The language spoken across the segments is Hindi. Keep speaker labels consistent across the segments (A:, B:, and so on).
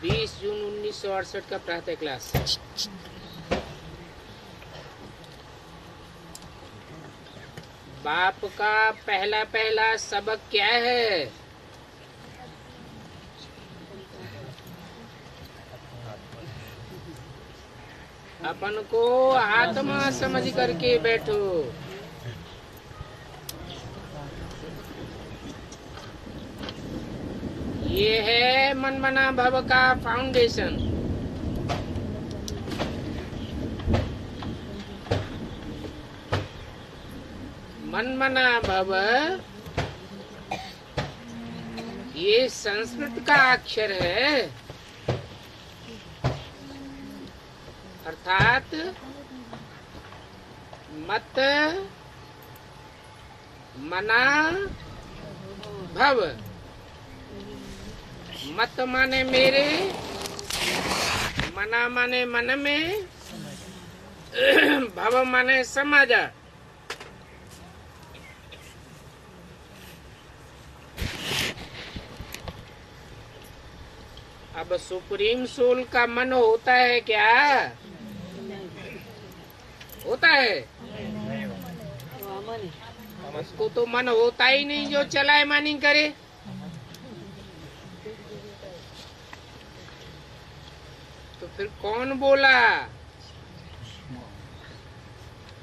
A: 20 जून 1968 का प्रातः क्लास। बाप का पहला पहला सबक क्या है? अपन को आत्मा समझ करके बैठो। ये है मन मना भव का फाउंडेशन। मन मना भव ये संस्कृत का अक्षर है, अर्थात मत मना भव। मत माने मेरे, मना माने मन में, भव माने समाज। अब सुप्रीम सोल का मन होता है क्या? होता है? उसको तो मन होता ही नहीं जो चलाए मानी करे। तो फिर कौन बोला?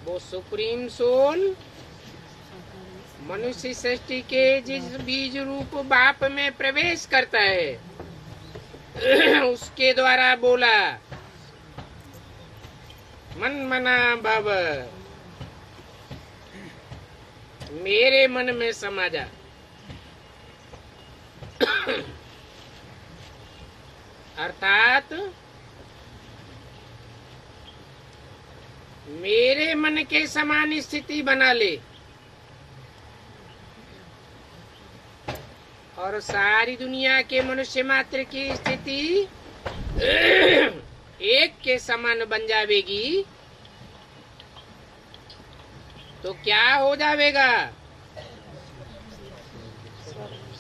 A: वो सुप्रीम सोल मनुष्य सृष्टि के जिस बीज रूप बाप में प्रवेश करता है उसके द्वारा बोला मन मना भव, मेरे मन में समा जा। अर्थात मेरे मन के समान स्थिति बना ले और सारी दुनिया के मनुष्य मात्र की स्थिति एक के समान बन जावेगी तो क्या हो जाएगा?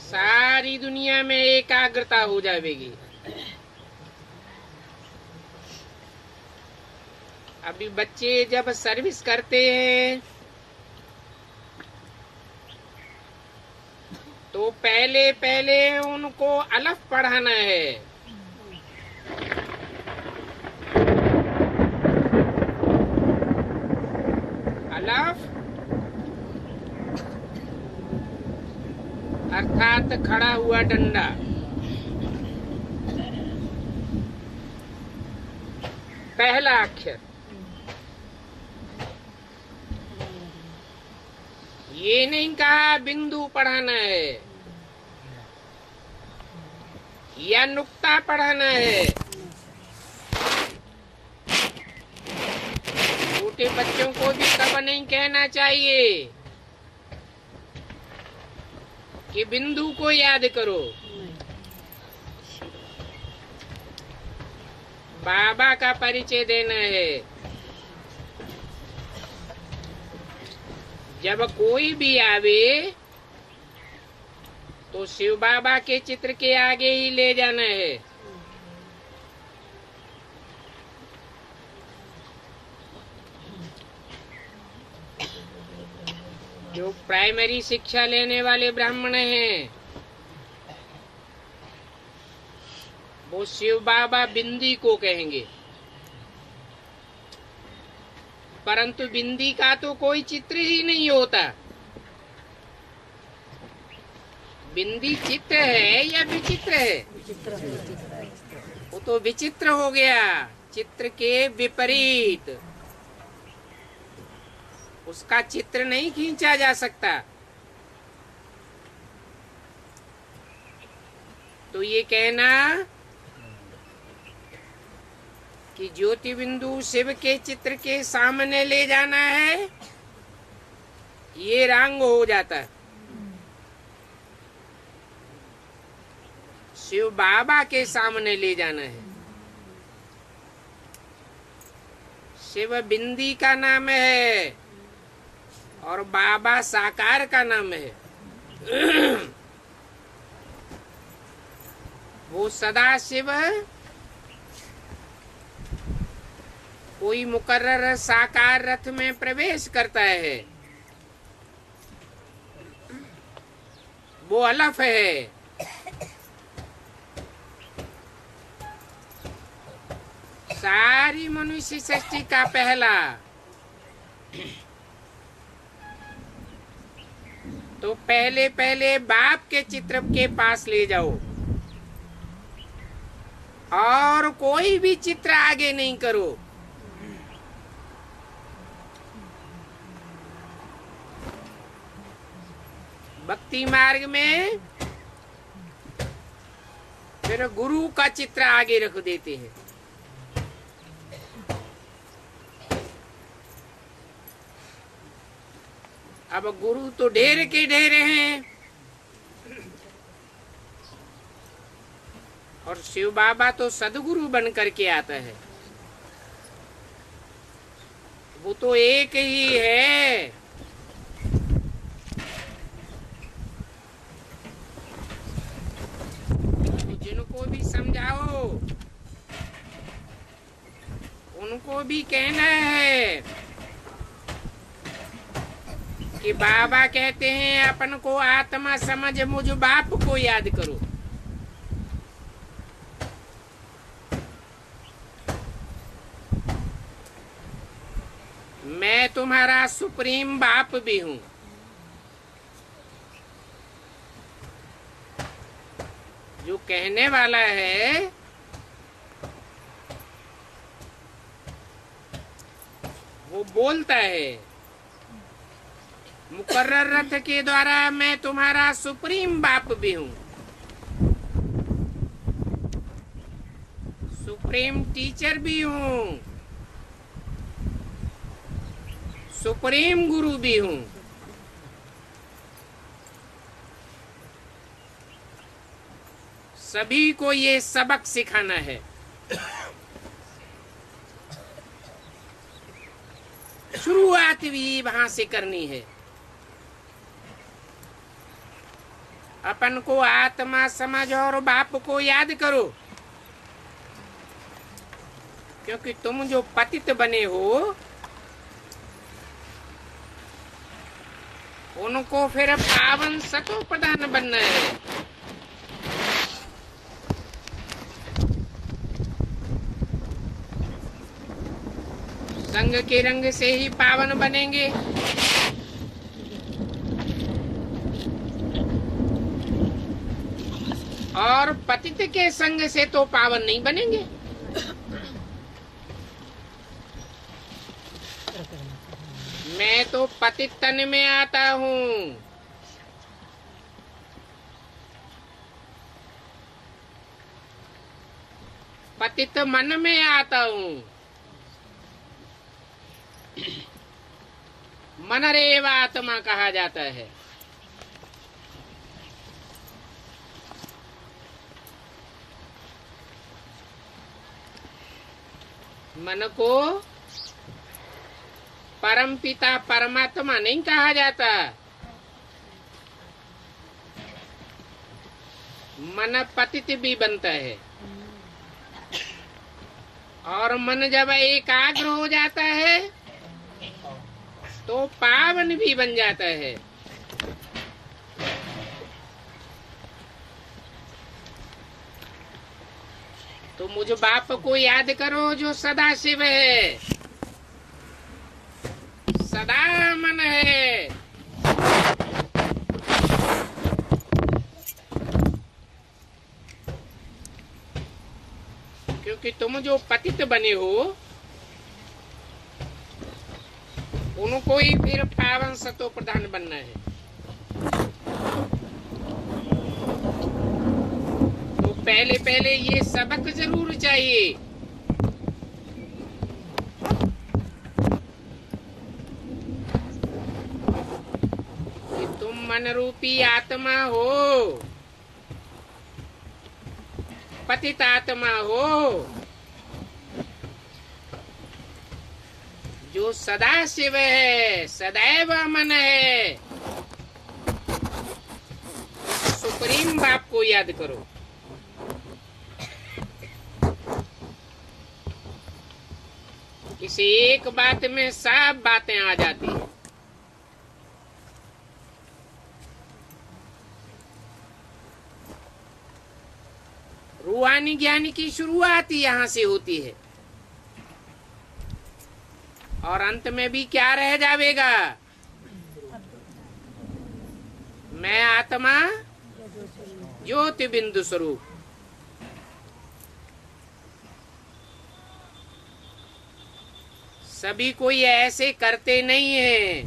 A: सारी दुनिया में एकाग्रता हो जाएगी। अभी बच्चे जब सर्विस करते हैं तो पहले पहले उनको अलफ पढ़ाना है। अलफ अर्थात खड़ा हुआ डंडा। पहला अक्षर। ये नहीं कहा बिंदु पढ़ाना है या नुक्ता पढ़ाना है। छोटे बच्चों को भी कब नहीं कहना चाहिए कि बिंदु को याद करो। बाबा का परिचय देना है। जब कोई भी आवे तो शिव बाबा के चित्र के आगे ही ले जाना है। जो प्राइमरी शिक्षा लेने वाले ब्राह्मण हैं वो शिव बाबा बिंदी को कहेंगे, परंतु बिंदी का तो कोई चित्र ही नहीं होता। बिंदी चित्र है या विचित्र है? वो तो विचित्र हो गया, चित्र के विपरीत। उसका चित्र नहीं खींचा जा सकता। तो ये कहना कि ज्योति बिंदु शिव के चित्र के सामने ले जाना है, ये रंग हो जाता है। शिव बाबा के सामने ले जाना है। शिव बिंदी का नाम है और बाबा साकार का नाम है। वो सदा शिव कोई मुकर्रर साकार रथ में प्रवेश करता है, वो अलफ है। सारी मनुष्य सृष्टि का पहला तो पहले पहले बाप के चित्र के पास ले जाओ और कोई भी चित्र आगे नहीं करो। भक्ति मार्ग में फिर गुरु का चित्र आगे रख देते हैं। अब गुरु तो ढेर के ढेर हैं और शिव बाबा तो सदगुरु बन करके आता है। वो तो एक ही है। जिनको भी समझाओ उनको भी कहना है कि बाबा कहते हैं अपन को आत्मा समझ मुझ बाप को याद करो। मैं तुम्हारा सुप्रीम बाप भी हूं। जो कहने वाला है वो बोलता है मुकर्रर रथ के द्वारा मैं तुम्हारा सुप्रीम बाप भी हूं, सुप्रीम टीचर भी हूं, सुप्रीम गुरु भी हूं। सभी को ये सबक सिखाना है। शुरुआत भी वहां से करनी है। अपन को आत्मा समझ और बाप को याद करो, क्योंकि तुम जो पतित बने हो उनको फिर पावन सतो प्रधान बनना है। संग के रंग से ही पावन बनेंगे। और पतित के संग से तो पावन नहीं बनेंगे। मैं तो पतित तन में आता हूँ, पतित मन में आता हूँ। मनरेव आत्मा कहा जाता है। मन को परम पिता परमात्मा नहीं कहा जाता। मन पतित भी बनता है और मन जब एकाग्र हो जाता है तो पावन भी बन जाता है। तो मुझ बाप को याद करो जो सदा शिव है, सदा मन है। क्योंकि तुम जो पतित बने हो उनको ही फिर पावन सतो प्रधान बनना है। तो पहले पहले ये सबक जरूर चाहिए। कि तुम मन रूपी आत्मा हो, पतित आत्मा हो, जो सदा शिव है, सदैव मन है। सुप्रीम बाप को याद करो। इस एक बात में सब बातें आ जाती हैं। रूहानी ज्ञान की शुरुआत यहाँ से होती है और अंत में भी क्या रह जाएगा? मैं आत्मा ज्योति बिंदु स्वरूप। सभी कोई ऐसे करते नहीं है।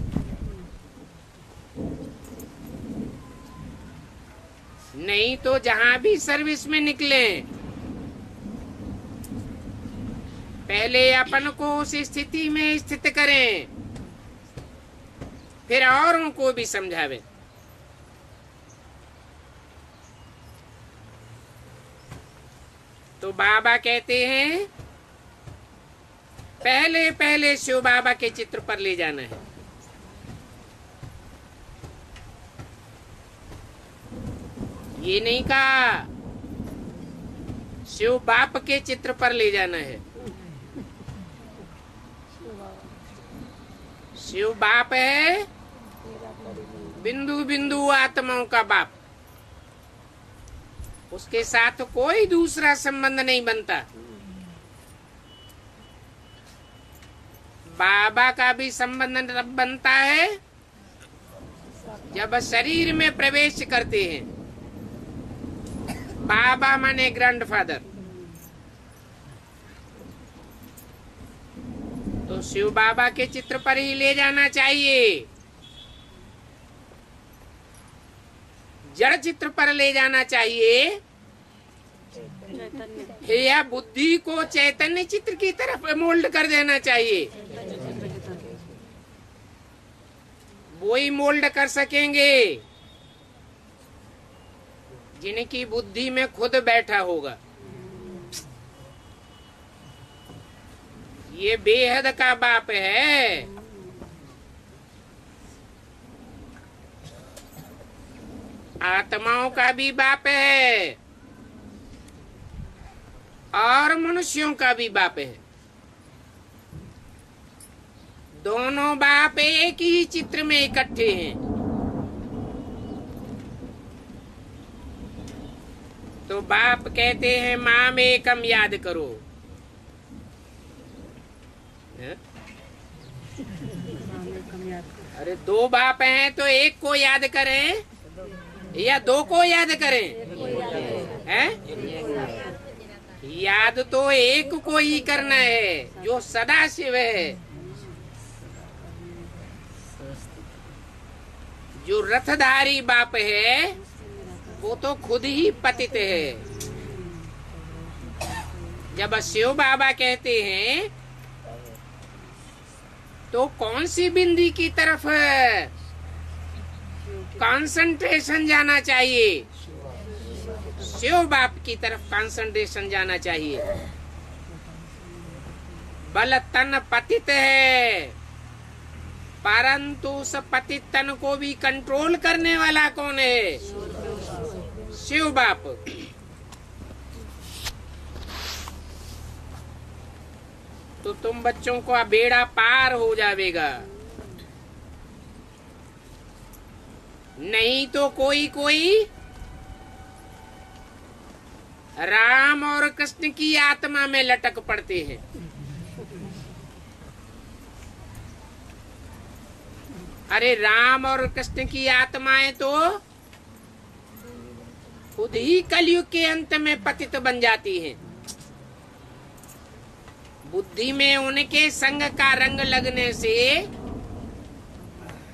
A: नहीं तो जहां भी सर्विस में निकले पहले अपन को उस स्थिति में स्थित करें, फिर औरों को भी समझावे। तो बाबा कहते हैं पहले पहले शिव बाबा के चित्र पर ले जाना है। ये नहीं कहा शिव बाप के चित्र पर ले जाना है। शिव बाप है बिंदु बिंदु आत्माओं का बाप। उसके साथ कोई दूसरा संबंध नहीं बनता। बाबा का भी संबंध तब बनता है जब शरीर में प्रवेश करते हैं। बाबा माने ग्रैंडफादर। तो शिव बाबा के चित्र पर ही ले जाना चाहिए। जड़ चित्र पर ले जाना चाहिए या बुद्धि को चैतन्य चित्र की तरफ मोल्ड कर देना चाहिए। वो ही मोल्ड कर सकेंगे जिनकी बुद्धि में खुद बैठा होगा। ये बेहद का बाप है। आत्माओं का भी बाप है और मनुष्यों का भी बाप है। दोनों बाप एक ही चित्र में इकट्ठे हैं। तो बाप कहते हैं माम एकम याद करो। अरे दो बाप हैं तो एक को याद करें या दो को याद करें? हैं? याद तो एक को ही करना है जो सदा शिव है, जो रथधारी बाप है। वो तो खुद ही पतित है। जब शिव बाबा कहते हैं तो कौन सी बिंदी की तरफ कंसंट्रेशन जाना चाहिए? शिव बाप की तरफ कंसंट्रेशन जाना चाहिए। बल तन पतित है, परंतु उस पतित तन को भी कंट्रोल करने वाला कौन है? शिव बाप। तो तुम बच्चों को बेड़ा पार हो जाएगा। नहीं तो कोई कोई राम और कृष्ण की आत्मा में लटक पड़ते हैं। अरे राम और कृष्ण की आत्माएं तो खुद ही कलयुग के अंत में पतित बन जाती हैं। बुद्धि में उनके संग का रंग लगने से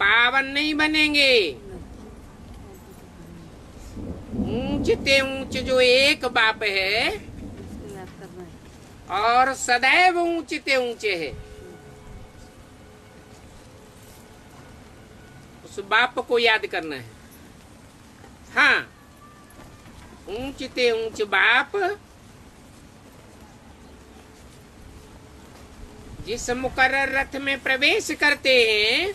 A: पावन नहीं बनेंगे। ऊंचते ऊंच जो एक बाप है और सदैव ऊंचते ऊंचे है, उस बाप को याद करना है। हाँ, ऊंचते ऊंच बाप जिस मुकर्रर रथ में प्रवेश करते हैं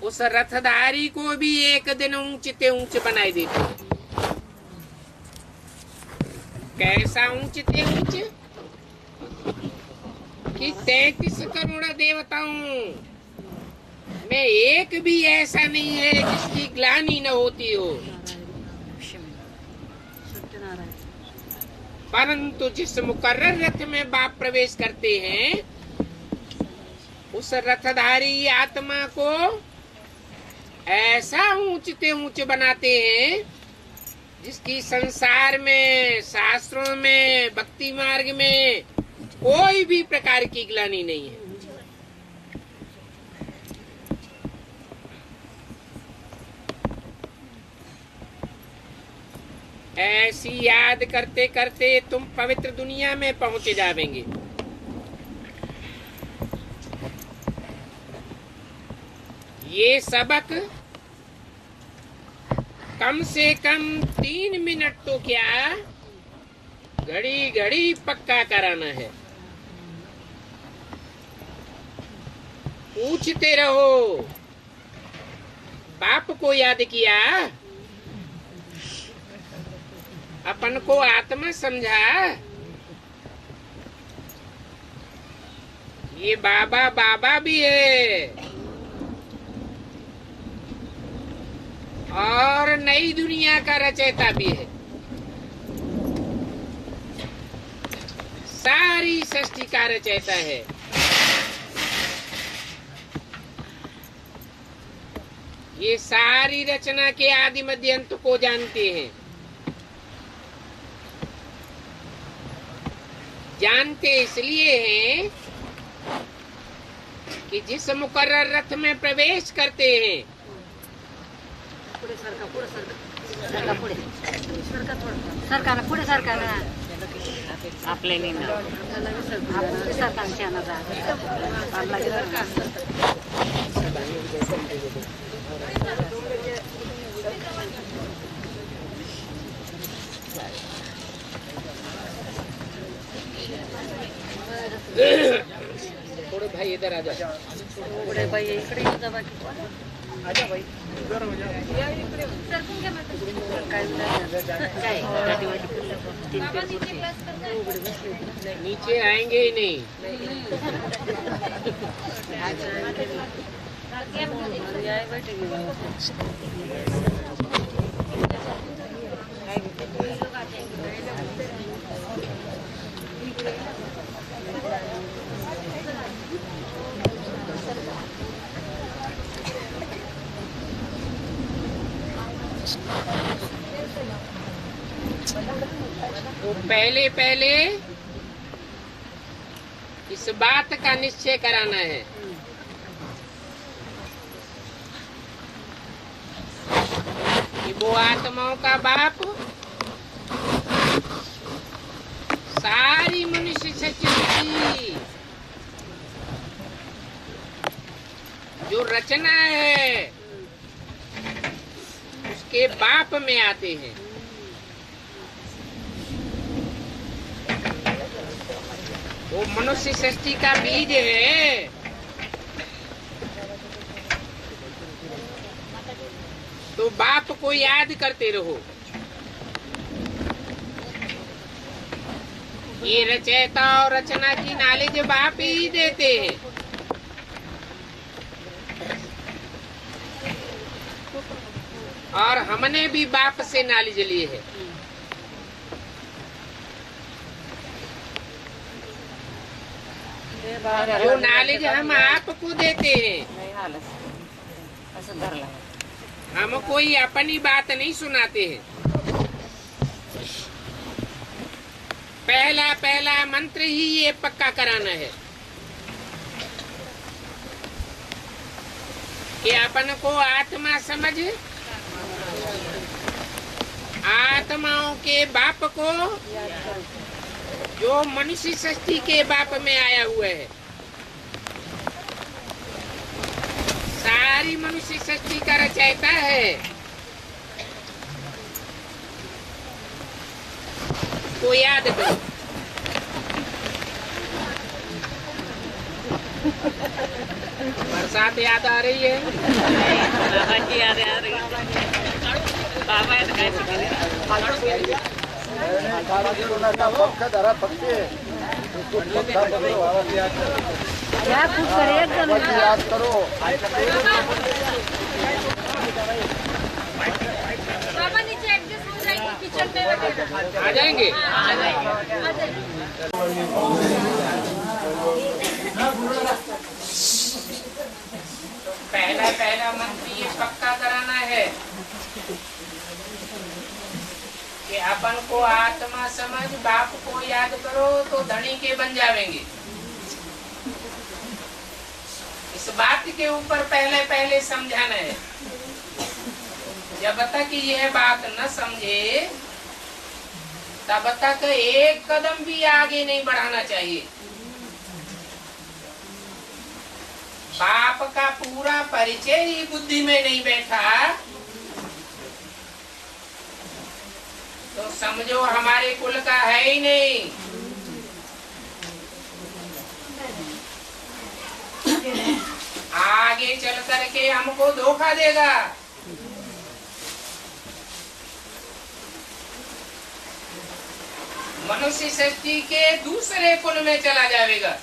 A: उस रथधारी को भी एक दिन ऊंचते ऊंच बनाई देते हैं। कैसा ऊंचते ऊंच? कि 33 करोड़ देवताओं में एक भी ऐसा नहीं है जिसकी ग्लानि न होती हो, परंतु जिस मुकर्रर रथ में बाप प्रवेश करते हैं उस रथधारी आत्मा को ऐसा ऊंचते ऊंच बनाते हैं जिसकी संसार में, शास्त्रों में, भक्ति मार्ग में कोई भी प्रकार की ग्लानि नहीं है। ऐसी याद करते करते तुम पवित्र दुनिया में पहुंच जाएंगे। ये सबक कम से कम 3 मिनट तो क्या, घड़ी घड़ी पक्का कराना है। पूछते रहो, बाप को याद किया, अपन को आत्मा समझा। ये बाबा बाबा भी है और नई दुनिया का रचयिता भी है। सारी सृष्टि का रचयिता है। ये सारी रचना के आदि मध्य अंत को जानते हैं। जानते इसलिए हैं कि जिस मुकर्रर रथ में प्रवेश करते हैं थोड़े भाई इधर आ जाओ। थोड़े भाई इकडे येऊ जा, बाकी आजा भाई इधर हो जाओ। सरकून घ्या मग काय नीचे आएंगे ही नहीं। तो पहले पहले इस बात का निश्चय कराना है कि वो आत्माओं का बाप सारी मनुष्य सृष्टि जो रचना है उसके बाप में आते हैं। वो मनुष्य सृष्टि का बीज है। तो बाप को याद करते रहो। ये रचयिता और रचना की नॉलेज बाप ही देते हैं। और हमने भी बाप से नॉलेज ली है। जो नॉलेज हम आपको देते हैं, हम कोई अपनी बात नहीं सुनाते हैं। पहला पहला मंत्र ही ये पक्का कराना है कि अपन को आत्मा समझ, आत्माओं के बाप को जो मनुष्य सृष्टि के बाप में आया हुआ है। सारी मनुष्य सृष्टि का रचयिता है। को याद करो। बरसात याद आ रही है। बाबा जी याद आ रही है। बाबा याद
B: क्या कुछ करे एकदम
C: याद करो।
B: पापा नीचे एडजस्ट हो जाएंगे किचन में वगैरह
A: आ जाएंगे।
B: आ जाएंगे।
A: पहला मंत्र ये पक्का कराना है कि अपन को आत्मा समझ, बाप को याद करो तो धनी के बन जावेंगे। इस बात के ऊपर पहले समझाना है। जब तक यह बात न समझे तब तक एक कदम भी आगे नहीं बढ़ाना चाहिए। बाप का पूरा परिचय ही बुद्धि में नहीं बैठा तो समझो हमारे कुल का है ही नहीं। आगे चल करके हमको धोखा देगा। मनुष्य सृष्टि के दूसरे कुल में चला जाएगा।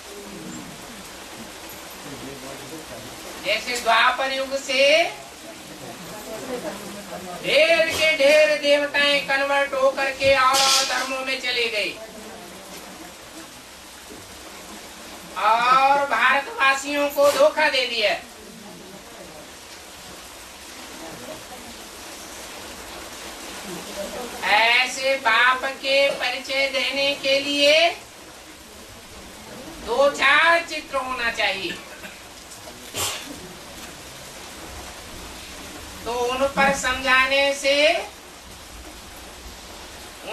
A: जैसे द्वापर युग से ढेर के ढेर देवताएं कन्वर्ट होकर के और धर्मों में चले गए और भारतवासियों को धोखा दे दिया। ऐसे बाप के परिचय देने के लिए 2-4 चित्र होना चाहिए। तो उन पर समझाने से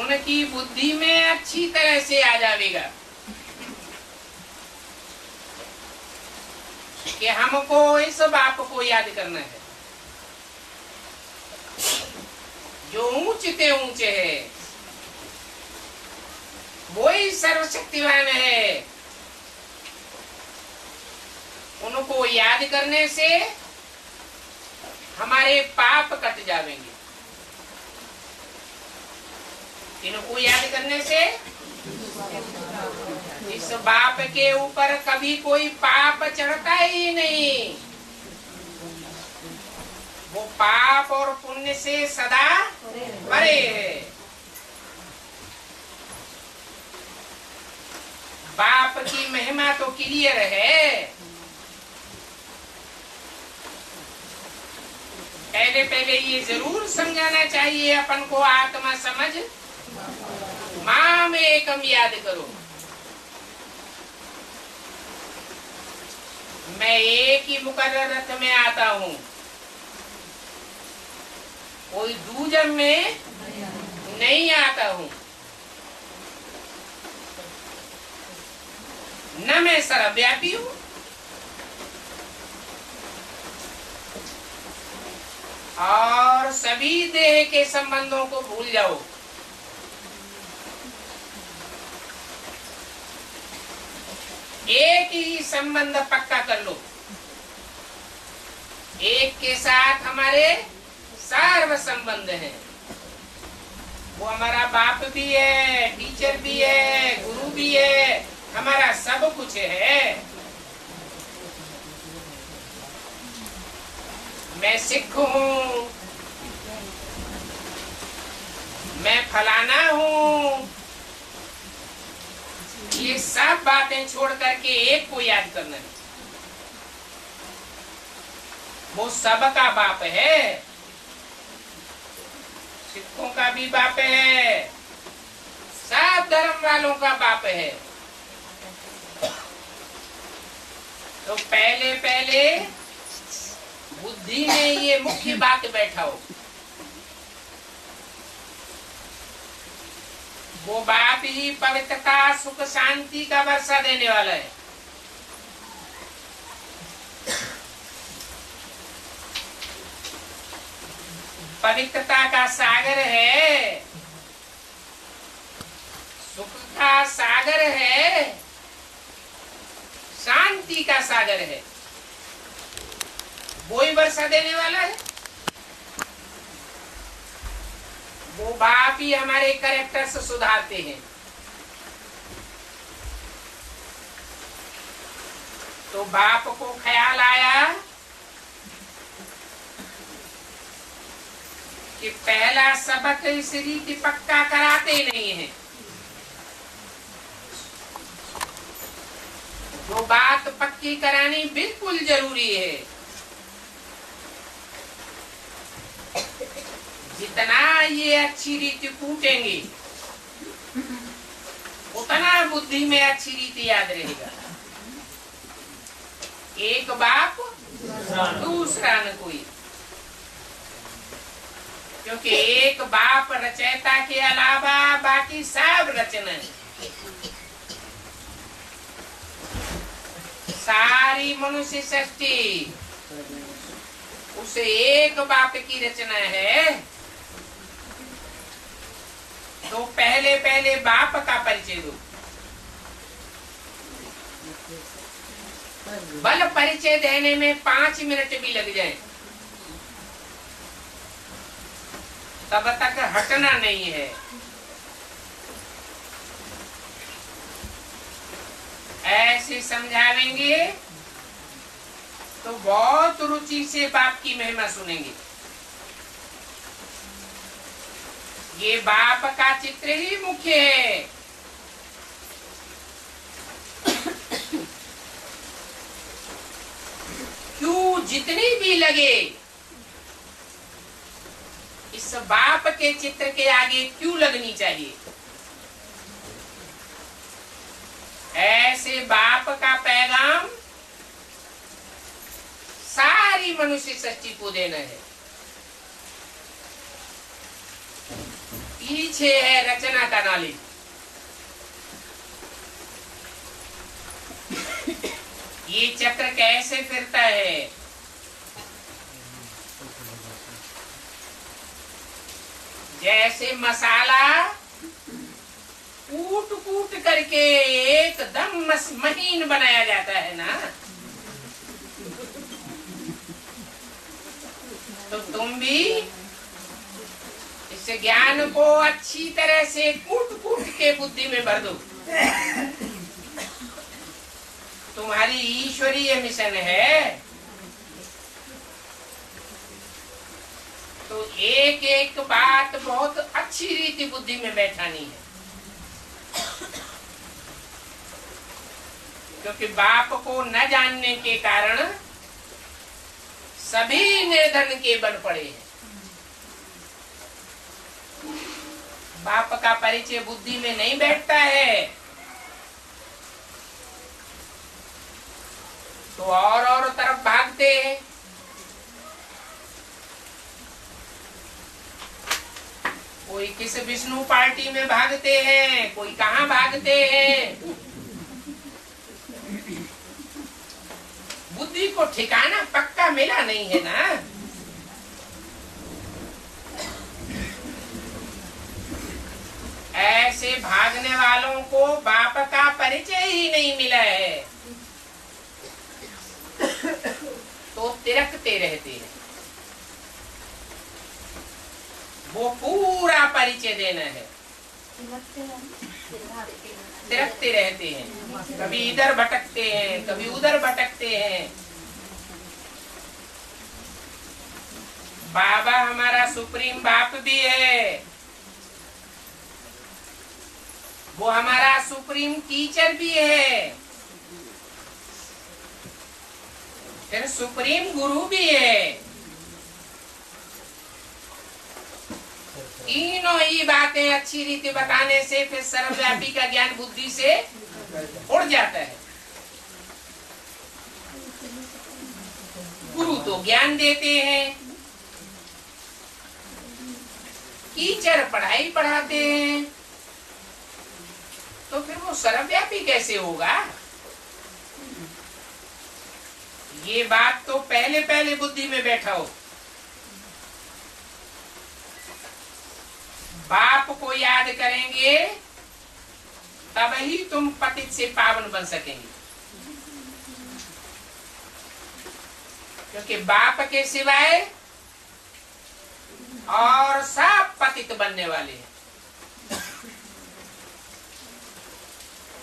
A: उनकी बुद्धि में अच्छी तरह से आ जाएगा कि हमको इस बाप को याद करना है जो ऊंचे ऊंचे है, वो ही सर्वशक्तिवान है। उनको याद करने से हमारे पाप कट जाएंगे। इनको याद करने से इस बाप के ऊपर कभी कोई पाप चढ़ता ही नहीं। वो पाप और पुण्य से सदा परे है। बाप की महिमा तो क्लियर है। पहले ये जरूर समझाना चाहिए अपन को, आत्मा समझ माम एकम याद करो। मैं एक ही मुकर्रर रथ में आता हूँ, कोई दूजन में नहीं आता हूँ। न मैं सर्वव्यापी हूँ और सभी देह के संबंधों को भूल जाओ। एक ही संबंध पक्का कर लो। एक के साथ हमारे सर्व संबंध हैं। वो हमारा बाप भी है, टीचर भी है, गुरु भी है, हमारा सब कुछ है। मैं सिख हूँ, मैं फलाना हूँ, ये सब बातें छोड़ करके एक को याद करना है। वो सबका बाप है। सिखों का भी बाप है, सब धर्म वालों का बाप है। तो पहले बुद्धि में ये मुख्य बात बैठाओ। वो बाप ही पवित्रता, सुख, शांति का वर्षा देने वाला है। पवित्रता का सागर है, सुख का सागर है, शांति का सागर है। वो ही वर्षा देने वाला है। वो बाप ही हमारे कैरेक्टर से सुधारते हैं। तो बाप को ख्याल आया कि पहला सबक इस रीति पक्का कराते नहीं है। जो बात पक्की करानी बिल्कुल जरूरी है। जितना ये अच्छी रीति कूटेंगे उतना बुद्धि में अच्छी रीति याद रहेगा। एक बाप दूसरा न कोई, क्योंकि एक बाप रचयिता के अलावा बाकी सब रचना है। सारी मनुष्य सृष्टि उस एक बाप की रचना है। तो पहले पहले बाप का परिचय दो। बल परिचय देने में 5 मिनट भी लग जाए तब तक हटना नहीं है। ऐसे समझावेंगे तो बहुत रुचि से बाप की महिमा सुनेंगे। ये बाप का चित्र ही मुख्य है। क्यों जितनी भी लगे इस बाप के चित्र के आगे क्यों लगनी चाहिए। ऐसे बाप का पैगाम सारी मनुष्य सृष्टि को देना है। पीछे है रचना का नॉलेज। ये चक्र कैसे फिरता है। जैसे मसाला कूट कूट करके एकदम महीन बनाया जाता है ना, तो तुम भी इस ज्ञान को अच्छी तरह से कूट कूट के बुद्धि में भर दो। तुम्हारी ईश्वरीय मिशन है। तो एक एक बात बहुत अच्छी रीति बुद्धि में बैठानी है। क्योंकि बाप को न जानने के कारण सभी निर्धन के बन पड़े हैं। बाप का परिचय बुद्धि में नहीं बैठता है तो और तरफ भागते हैं। कोई किस विष्णु पार्टी में भागते हैं, कोई कहाँ भागते हैं। बुद्धि को ठिकाना पक्का मिला नहीं है ना। ऐसे भागने वालों को बाप का परिचय ही नहीं मिला है तो तिरकते रहते हैं। वो पूरा परिचय देना है। तिरकते रहते हैं, कभी इधर भटकते हैं, कभी उधर भटकते हैं। बाबा हमारा सुप्रीम बाप भी है, वो हमारा सुप्रीम टीचर भी है, फिर सुप्रीम गुरु भी है। तीनों ही बातें अच्छी रीति बताने से फिर सर्वव्यापी का ज्ञान बुद्धि से उड़ जाता है। गुरु तो ज्ञान देते हैं, टीचर पढ़ाई पढ़ाते हैं, तो फिर वो सर्वव्यापी कैसे होगा। ये बात तो पहले पहले बुद्धि में बैठा हो। बाप को याद करेंगे तब ही तुम पतित से पावन बन सकेंगे। क्योंकि बाप के सिवाय और सब पतित बनने वाले हैं।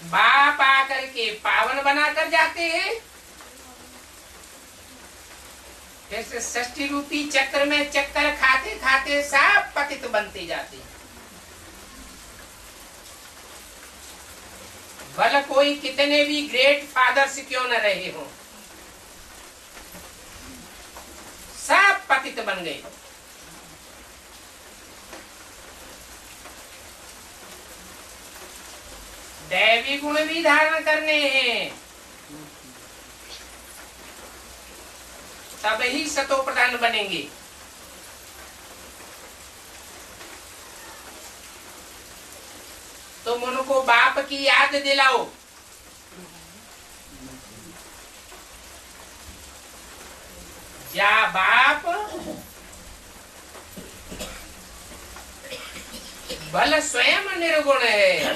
A: बाप आकर के पावन बना कर जाते हैं जैसे षष्ठी रूपी चक्र में चक्कर खाते खाते सब पतित बनते जाते हैं। भले कोई कितने भी ग्रेट फादर्स क्यों न रहे हो, सब पतित बन गए। दैवी गुण भी धारण करने हैं, तब ही सतो प्रधान बनेंगे। तुम उनको बाप की याद दिलाओ। जा बाप भले स्वयं निर्गुण है,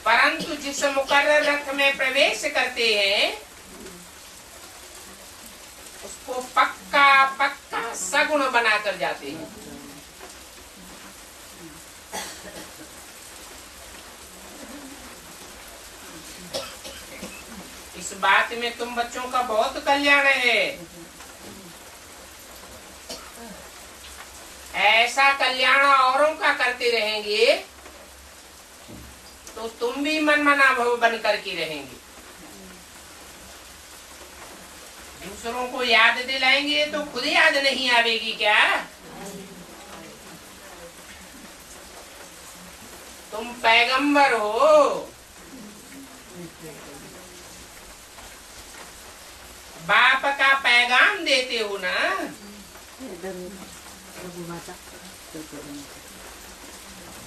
A: परंतु जिस मुकर्रर रथ में प्रवेश करते हैं उसको पक्का पक्का सगुण बनाकर जाते हैं। इस बात में तुम बच्चों का बहुत कल्याण है। ऐसा कल्याण औरों का करते रहेंगे तो तुम भी मनमना भव बन करके रहेंगे। दूसरों को याद दिलाएंगे तो खुद याद नहीं आवेगी क्या? तुम पैगंबर हो, बाप का पैगाम देते हो ना,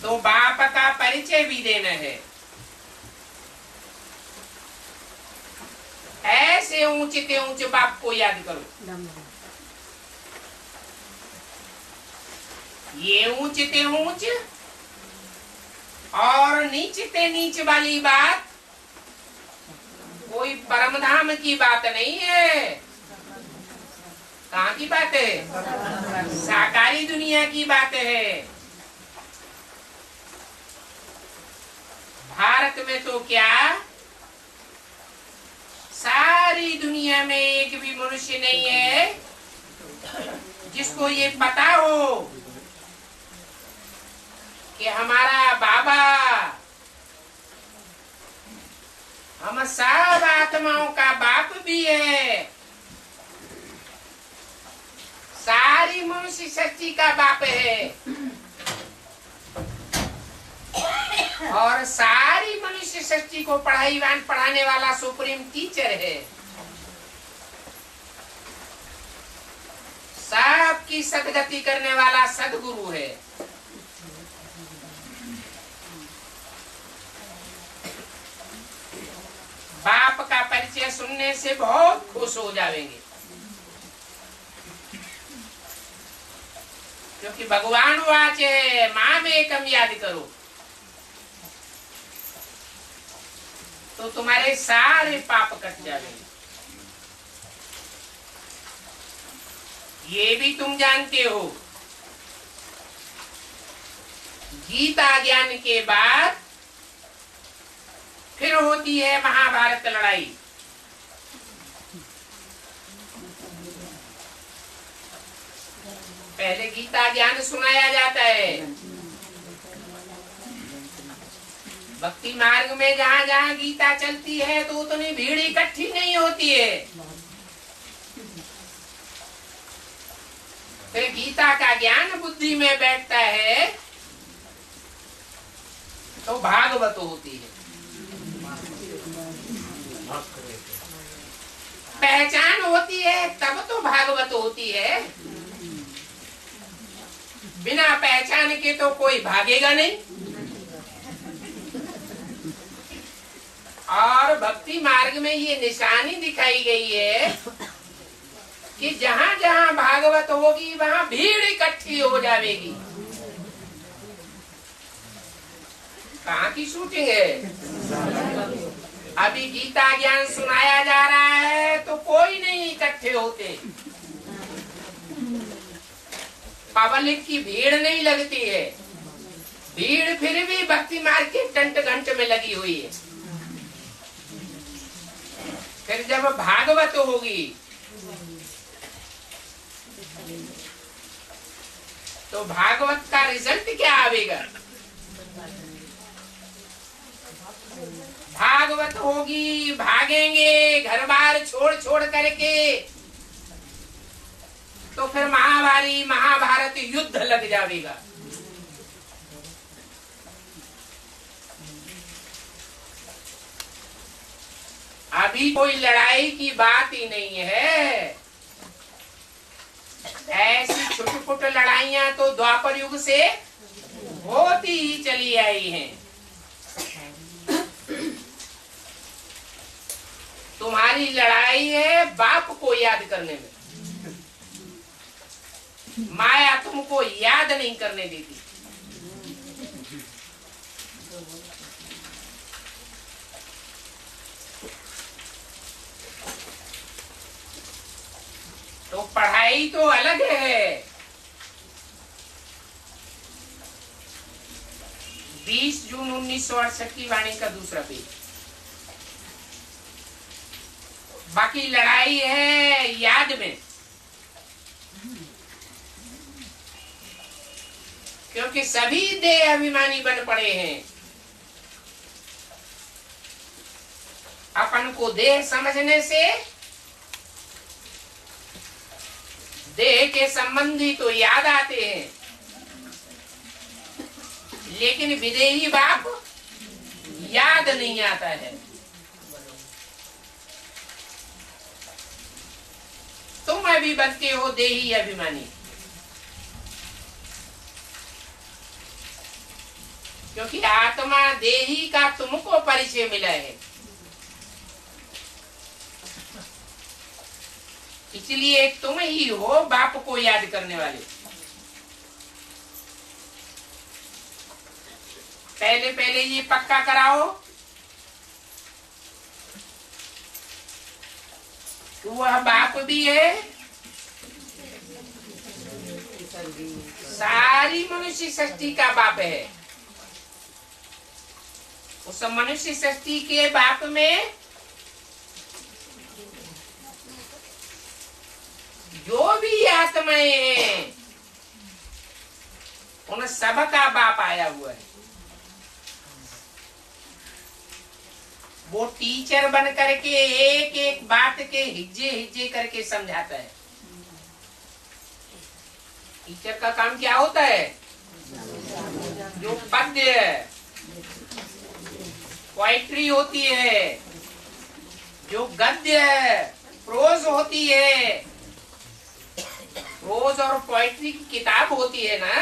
A: तो बाप का परिचय भी देना है। ऐसे ऊंचे ते ऊंचे बाप को याद करो। ये ऊंचे ते ऊंच और नीचे ते नीच वाली बात कोई परमधाम की बात नहीं है। कहाँ की बात है? साकारी दुनिया की बात है। भारत में तो क्या सारी दुनिया में एक भी मनुष्य नहीं है जिसको ये पता हो कि हमारा बाबा हम सब आत्माओं का बाप भी है, सारी मनुष्य सृष्टि का बाप है और सारी मनुष्य सृष्टि को पढ़ाने वाला सुप्रीम टीचर है। सबकी सदगति करने वाला सदगुरु है। बाप का परिचय सुनने से बहुत खुश हो जाएंगे, क्योंकि भगवान वाचे माँ में कम याद करो तो तुम्हारे सारे पाप कट जाएंगे। ये भी तुम जानते हो, गीता ज्ञान के बाद फिर होती है महाभारत लड़ाई। पहले गीता ज्ञान सुनाया जाता है। भक्ति मार्ग में जहाँ जहाँ गीता चलती है तो उतनी भीड़ इकट्ठी नहीं होती है। फिर गीता का ज्ञान बुद्धि में बैठता है तो भागवत होती है। पहचान होती है तब तो भागवत होती है। बिना पहचान के तो कोई भागेगा नहीं। और भक्ति मार्ग में ये निशानी दिखाई गई है कि जहां जहां भागवत होगी वहां भीड़ इकट्ठी हो जाएगी। कहाँ की शूटिंग है? अभी गीता ज्ञान सुनाया जा रहा है तो कोई नहीं इकट्ठे होते। पब्लिक की भीड़ नहीं लगती है। भीड़ फिर भी भक्ति मार्ग के टंट घंट में लगी हुई है। फिर जब भागवत होगी तो भागवत का रिजल्ट क्या आवेगा? भागवत होगी, भागेंगे घर बार छोड़ छोड़ करके, तो फिर महाभारत युद्ध लग जाएगा। अभी कोई लड़ाई की बात ही नहीं है। ऐसी छोटी छोटी लड़ाइयां तो द्वापर युग से होती ही चली आई हैं। तुम्हारी लड़ाई है बाप को याद करने में, माया तुमको याद नहीं करने देती। तो पढ़ाई तो अलग है। 20 जून 1968 की वाणी का दूसरा पेज। बाकी लड़ाई है याद में, क्योंकि सभी देह अभिमानी बन पड़े हैं। अपन को देह समझने से देह के संबंधी तो याद आते हैं, लेकिन विदेही बाप याद नहीं आता है। तुम अभी बनते हो देही अभिमानी, क्योंकि आत्मा देही का तुमको परिचय मिला है। इसलिए तुम ही हो बाप को याद करने वाले। पहले पहले ये पक्का कराओ कि वह बाप भी है, सारी मनुष्य सृष्टि का बाप है। उस मनुष्य सृष्टि के बाप में जो भी आत्माएं हैं उन सब का बाप आया हुआ है। वो टीचर बन करके एक एक बात के हिज्जे हिज्जे करके समझाता है। टीचर का काम क्या होता है? जो पद्य पोएट्री होती है, जो गद्य प्रोज होती है, प्रोज और पोएट्री की किताब होती है ना,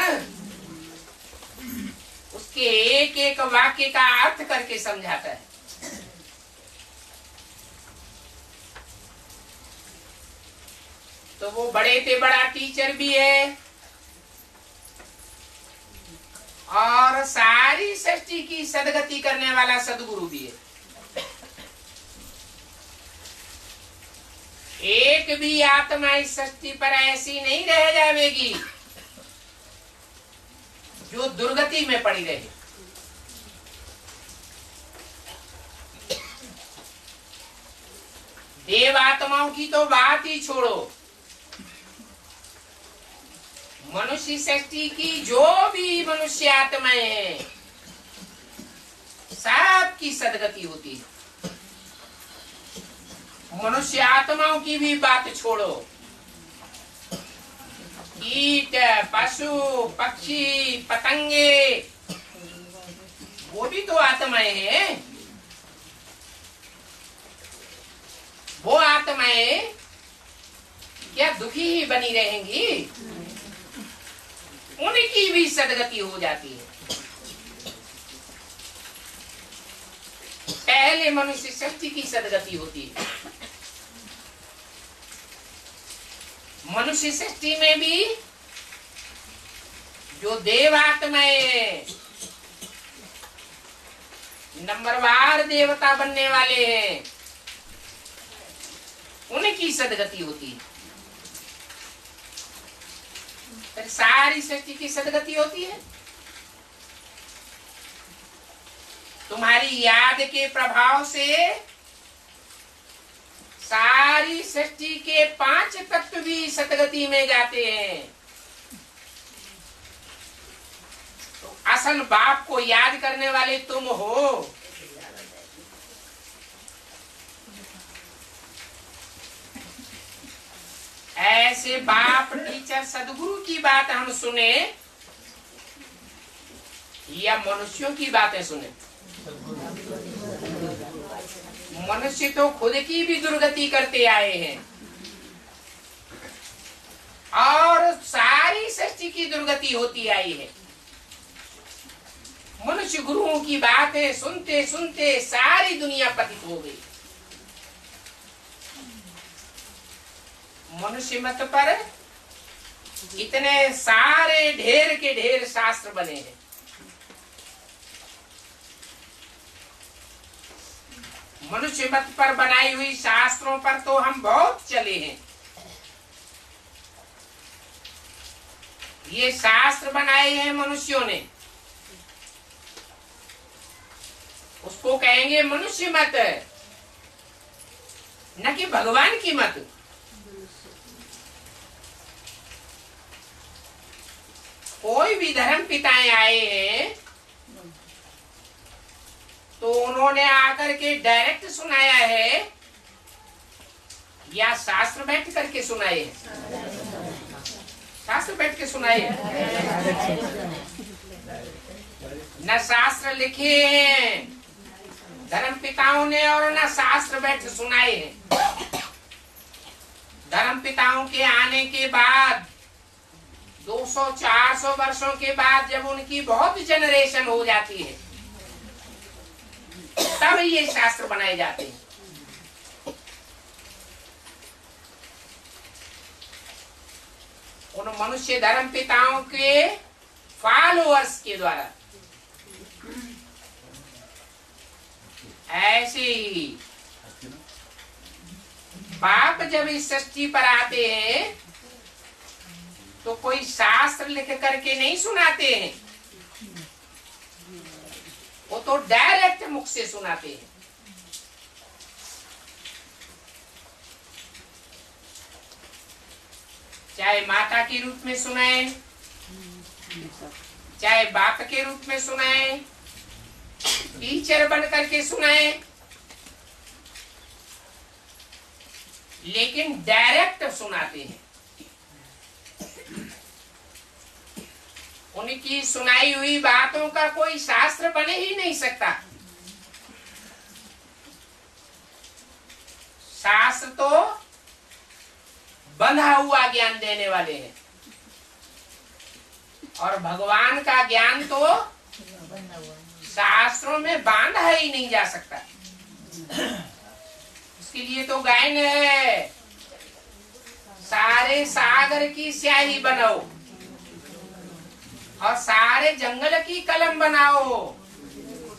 A: उसके एक एक वाक्य का अर्थ करके समझाता है। तो वो बड़े से बड़ा टीचर भी है और सारी सृष्टि की सदगति करने वाला सदगुरु भी है। एक भी आत्मा इस सृष्टि पर ऐसी नहीं रह जाएगी जो दुर्गति में पड़ी रहे। देव आत्माओं की तो बात ही छोड़ो, मनुष्य सृष्टि की जो भी मनुष्य आत्माएं हैं सबकी सदगति होती है। मनुष्य आत्माओं की भी बात छोड़ो, कीट पशु पक्षी पतंगे वो भी तो आत्माएं हैं। वो आत्माएं क्या दुखी ही बनी रहेंगी? उनकी भी सदगति हो जाती है। पहले मनुष्य सृष्टि की सदगति होती है। मनुष्य सृष्टि में भी जो देवात्माएं नंबरवार देवता बनने वाले हैं उनकी सदगति होती है। फिर सारी सृष्टि की सदगति होती है। तुम्हारी याद के प्रभाव से सारी सृष्टि के 5 तत्व भी सतगति में जाते हैं। तो असल बाप को याद करने वाले तुम हो। ऐसे बाप टीचर सदगुरु की बात हम सुने या मनुष्यों की बातें सुने? मनुष्य तो खुद की भी दुर्गति करते आए हैं और सारी सृष्टि की दुर्गति होती आई है। मनुष्य गुरुओं की बातें सुनते सुनते सारी दुनिया पतित हो गई। मनुष्य मत पर इतने सारे ढेर के ढेर शास्त्र बने हैं। मनुष्य मत पर बनाई हुई शास्त्रों पर तो हम बहुत चले हैं। ये शास्त्र बनाए हैं मनुष्यों ने, उसको कहेंगे मनुष्य मत, न कि भगवान की मत। कोई भी धर्म पिताएं आए हैं तो उन्होंने आकर के डायरेक्ट सुनाया है या शास्त्र बैठ करके सुनाए हैं? शास्त्र बैठ के सुनाए हैं। न शास्त्र लिखे हैं धर्म पिताओं ने और न शास्त्र बैठ सुनाए हैं। धर्म पिताओं के आने के बाद 200-400 वर्षों के बाद जब उनकी बहुत जनरेशन हो जाती है तब ये शास्त्र बनाए जाते हैं। उन मनुष्य धर्म पिताओं के फॉलोअर्स के द्वारा। ऐसे ही बाप जब इस सृष्टि पर आते हैं तो कोई शास्त्र लिख करके नहीं सुनाते हैं, वो तो डायरेक्ट मुख से सुनाते हैं। चाहे माता के रूप में सुनाए, चाहे बाप के रूप में सुनाए, टीचर बन करके सुनाए, लेकिन डायरेक्ट सुनाते हैं। उनकी सुनाई हुई बातों का कोई शास्त्र बने ही नहीं सकता। शास्त्र तो बंधा हुआ ज्ञान देने वाले हैं और भगवान का ज्ञान तो शास्त्रों में बांधा ही नहीं जा सकता। इसके लिए तो गायन है, सारे सागर की स्याही बनाओ और सारे जंगल की कलम बनाओ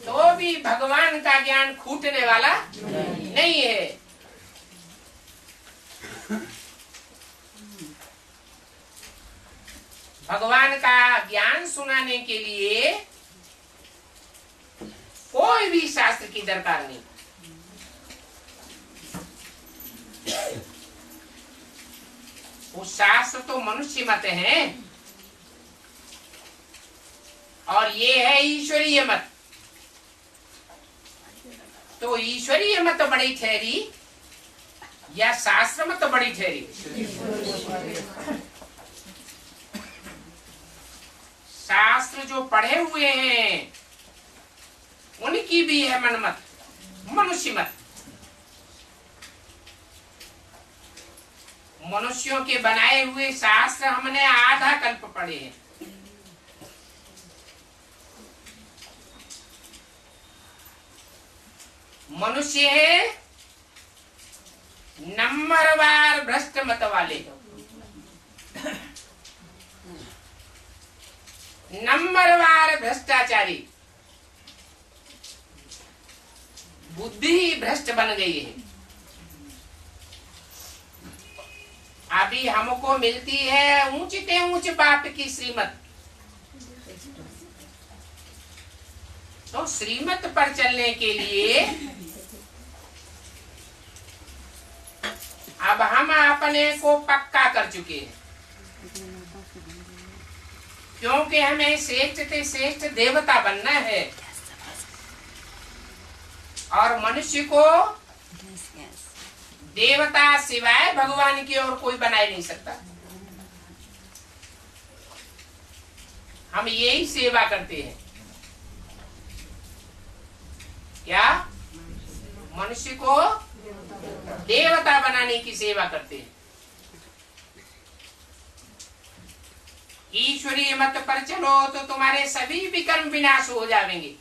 A: तो भी भगवान का ज्ञान खूटने वाला नहीं है। भगवान का ज्ञान सुनाने के लिए कोई भी शास्त्र की दरकार नहीं। वो शास्त्र तो मनुष्य मत है और ये है ईश्वरीय मत। तो ईश्वरीय मत बड़ी ठहरी या शास्त्र मत बड़ी ठहरी? शास्त्र जो पढ़े हुए हैं उनकी भी है मन मत, मनुष्य मत। मनुष्यों के बनाए हुए शास्त्र हमने आधा कल्प पढ़े हैं। मनुष्य है नंबरवार भ्रष्ट मत वाले, नंबरवार भ्रष्टाचारी, बुद्धि ही भ्रष्ट बन गई है। अभी हमको मिलती है ऊंचते ऊंच बाप की श्रीमत, तो श्रीमत पर चलने के लिए अपने को पक्का कर चुके हैं, क्योंकि हमें श्रेष्ठ से श्रेष्ठ देवता बनना है और मनुष्य को देवता सिवाय भगवान की और कोई बना ही नहीं सकता। हम यही सेवा करते हैं, क्या मनुष्य को देवता बनाने की सेवा करते हैं। ईश्वरीय मत पर चलो तो तुम्हारे सभी विकर्म विनाश हो जाएंगे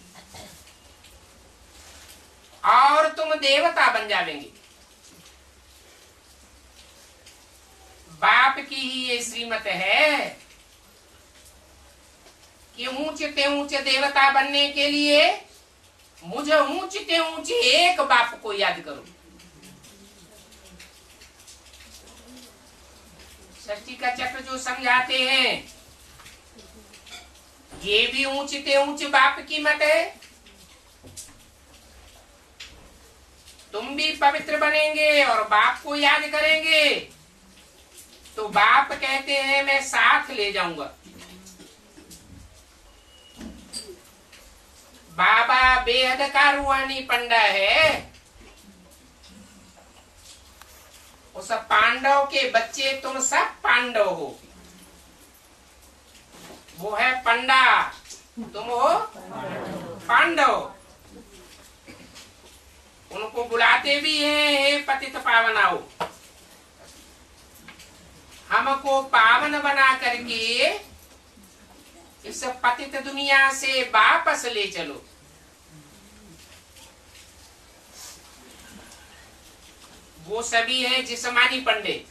A: और तुम देवता बन जाएंगे। बाप की ही ये श्रीमत है कि ऊंचे ऊंचे देवता बनने के लिए मुझे ऊंचे ऊंचे एक बाप को याद करो। षष्ठी का चक्र जो समझाते हैं ये भी ऊंचे ऊंचे बाप की मत है। तुम भी पवित्र बनेंगे और बाप को याद करेंगे तो बाप कहते हैं मैं साथ ले जाऊंगा। बाबा बेहद का रूहानी पंडा है। उस पांडव के बच्चे तुम सब पांडव हो। वो है पंडा, तुम हो पांडव। उनको बुलाते भी हैं हे पतित पावनाओ, हमको पावन बना करके इस पतित दुनिया से वापस ले चलो। वो सभी हैं जिस्मानी पंडित,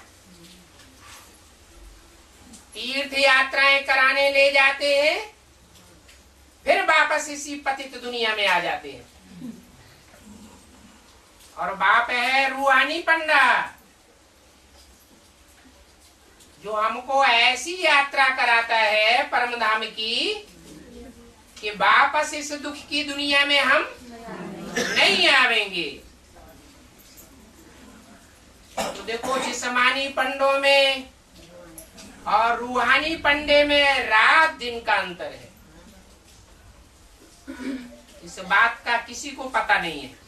A: तीर्थ यात्राएं कराने ले जाते हैं, फिर वापस इसी पतित दुनिया में आ जाते हैं। और बाप है रूहानी पंडा जो हमको ऐसी यात्रा कराता है परम धाम की कि वापस इस दुख की दुनिया में हम नहीं आवेंगे। तो देखो जिस्मानी पंडों में और रूहानी पंडे में रात दिन का अंतर है। इस बात का किसी को पता नहीं है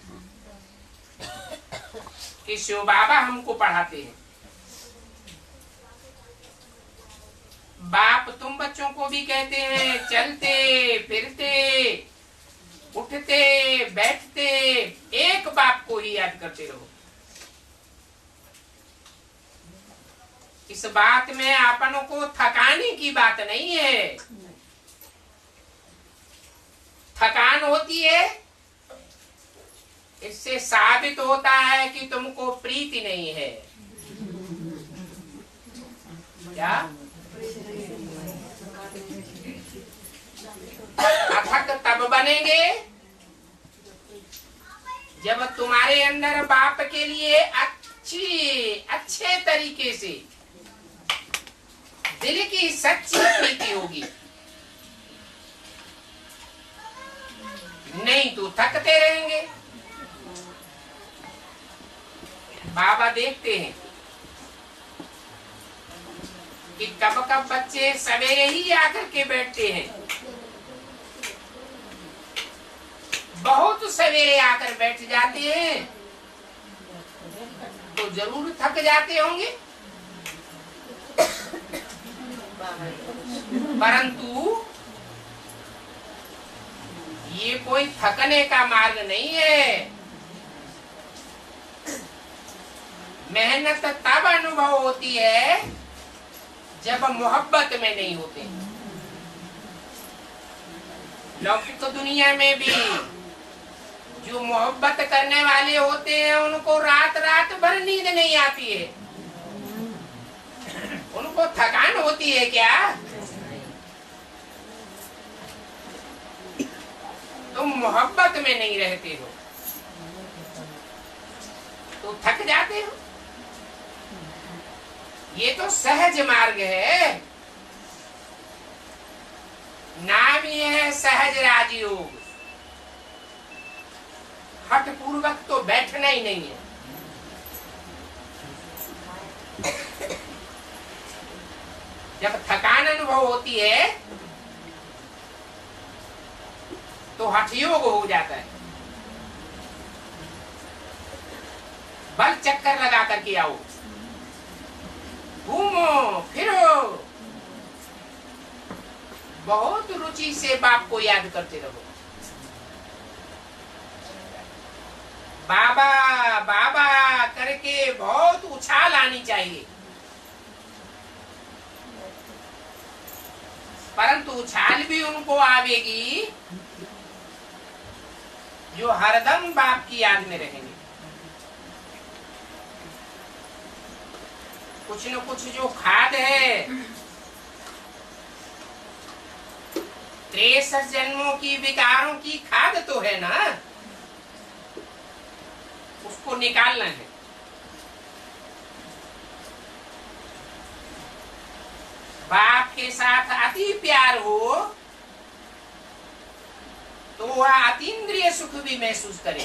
A: कि शिव बाबा हमको पढ़ाते हैं। बाप तुम बच्चों को भी कहते हैं चलते फिरते उठते बैठते एक बाप को ही याद करते रहो। इस बात में आपनों को थकाने की बात नहीं है। थकान होती है इससे साबित होता है कि तुमको प्रीति नहीं है। क्या अथक तब बनेंगे जब तुम्हारे अंदर बाप के लिए अच्छे तरीके से दिल की सच्ची प्रीति होगी। नहीं तो थकते रहेंगे। बाबा देखते हैं कि कब कब बच्चे सवेरे ही आकर के बैठते हैं, बहुत सवेरे आकर बैठ जाते हैं तो जरूर थक जाते होंगे, परंतु ये कोई थकने का मार्ग नहीं है। मेहनत तब अनुभव होती है जब मोहब्बत में नहीं होते। लौकिक दुनिया में भी जो मोहब्बत करने वाले होते हैं उनको रात रात भर नींद नहीं आती है। उनको थकान होती है क्या? तुम मोहब्बत में नहीं रहते हो तो थक जाते हो। ये तो सहज मार्ग है, नाम ये है सहज राजयोग। हठ पूर्वक तो बैठना ही नहीं है। जब थकान अनुभव होती है तो हठयोग हो जाता है। बल चक्कर लगा करके आओ, घूमो फिरो, बहुत रुचि से बाप को याद करते रहो। बाबा बाबा करके बहुत उछाल आनी चाहिए, परंतु उछाल भी उनको आवेगी जो हरदम बाप की याद में रहेंगे। कुछ न कुछ जो खाद है, 63 जन्मों की विकारों की खाद तो है ना, उसको निकालना है। बाप के साथ अति प्यार हो तो वह अतीन्द्रिय सुख भी महसूस करे,